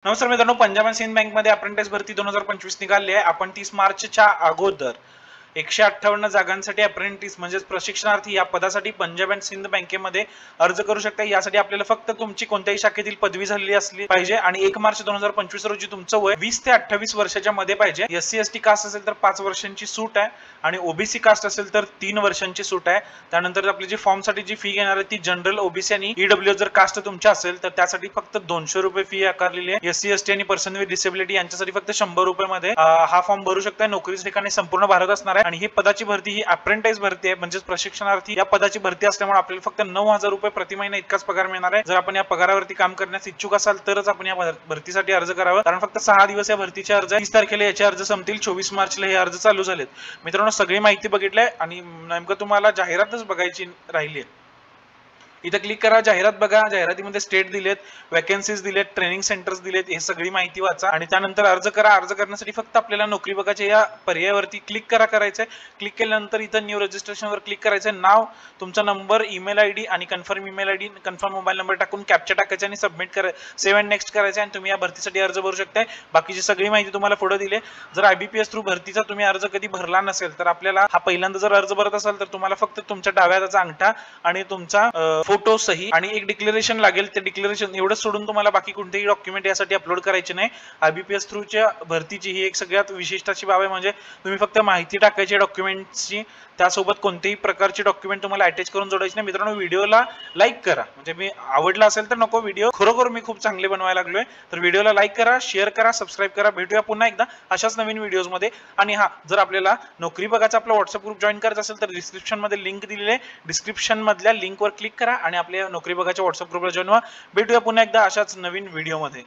नमस्कार मित्रांनो, पंजाब अँड सिंध बँकमध्ये अप्रेंटिस भरती 2025 निघाली आहे. आपण 30 मार्चच्या अगोदर 158 जागांसाठी अप्रेंटिस म्हणजेच प्रशिक्षणार्थी या पदासाठी पंजाब अँड सिंध बँकेमध्ये अर्ज करू शकता. यासाठी आपल्याला फक्त तुमची कोणत्याही शाखेतील पदवी झालेली असली पाहिजे आणि 1 मार्च 2025 रोजी तुमचं वय 20 ते 28 वर्षाच्या मध्ये पाहिजे. SC ST कास्ट असेल तर 5 वर्षांची सूट आहे आणि OBC कास्ट असेल तर 3 वर्षांची सूट आहे. त्यानंतर आपली जी फॉर्म साठी जी फी घेणार आहे ती जनरल, OBC आणि EWS जर कास्ट तुमच्या असेल तर त्यासाठी फक्त 200 रुपये फी आकारलेली आहे. SC ST आणि पर्सन विथ डिसेबिलिटी यांच्यासाठी फक्त 100 रुपये मध्ये हा फॉर्म भरू शकता. नोकरीचे ठिकाणी संपूर्ण भारत असणार आहे आणि ही पदाची भरती ही अप्रेंटिस भरती आहे म्हणजे प्रशिक्षणार्थी या पदाची भरती असल्यामुळे आपल्याला फक्त 9,000 रुपये प्रति महिना इतकाच पगार मिळणार आहे. जर आपण या पगारावरती काम करण्यास इच्छुक असाल तरच आपण या भरतीसाठी अर्ज करावा, कारण फक्त 6 दिवस या भरतीचे अर्ज 30 तारखेला याचे अर्ज संपतील. 24 मार्चला हे अर्ज चालू झालेत. मित्रांनो, सगळी माहिती बघितली आणि नेमकं तुम्हाला जाहिरातच बघायची राहिली आहे. इथं क्लिक करा, जाहिरात बघा. जाहिरातीमध्ये स्टेट दिलेत, वॅकन्सीज दिलेत, ट्रेनिंग सेंटर्स दिलेत, हे सगळी माहिती वाचा आणि त्यानंतर अर्ज करा. अर्ज करण्यासाठी फक्त आपल्याला नोकरी बघायची या पर्यायावरती क्लिक करायचंय. क्लिक केल्यानंतर इथं न्यू रजिस्ट्रेशनवर क्लिक करायचंय. नाव, तुमचा नंबर, ईमेल आयडी आणि confirm email ID, confirm mobile number टाकून कॅप्चा टाकायचा आणि सबमिट करायचं. सेव्ह अँड नेक्स्ट करायचं आणि तुम्ही या भरतीसाठी अर्ज भरू शकताय. बाकीची सगळी माहिती तुम्हाला पुढे दिली. जर IBPS थ्रू भरतीचा तुम्ही अर्ज कधी भरला नसेल तर आपल्याला हा पहिल्यांदा जर अर्ज भरत असाल तर तुम्हाला फक्त तुमच्या डाव्या हाताचा अंगठा आणि तुमचा फोटो सही आणि एक डिक्लेरेशन लागेल. ते डिक्लेरेशन एवढं सोडून तुम्हाला बाकी कोणतेही डॉक्युमेंट यासाठी अपलोड करायचे नाही. IBPS थ्रूच्या भरतीची ही एक सगळ्यात विशिष्ट अशी बाब आहे, म्हणजे तुम्ही फक्त माहिती टाकायची डॉक्युमेंटची, त्यासोबत कोणतेही प्रकारचे डॉक्युमेंट तुम्हाला अटॅच करून जोडायचे नाही. मित्रांनो, व्हिडिओला लाईक करा, म्हणजे मी आवडला असेल तर नको. व्हिडिओ खरोखर मी खूप चांगले बनवायला लागलोय, तर व्हिडिओला लाईक करा, शेअर करा, सबस्क्राईब करा. भेटूया पुन्हा एकदा अशाच नवीन व्हिडिओज मध्ये. आणि हा, जर आपल्याला नोकरी बघायचा आपला व्हॉट्सअप ग्रुप जॉईन करायचा असेल तर डिस्क्रिप्शन मध्ये लिंक दिलेली आहे. डिस्क्रिप्शन मधल्या लिंकवर क्लिक करा आणि आपल्या नोकरी बघायच्या व्हॉट्सअप ग्रुपला जॉईन व्हा. भेटूया पुन्हा एकदा अशाच नवीन व्हिडिओ मध्ये.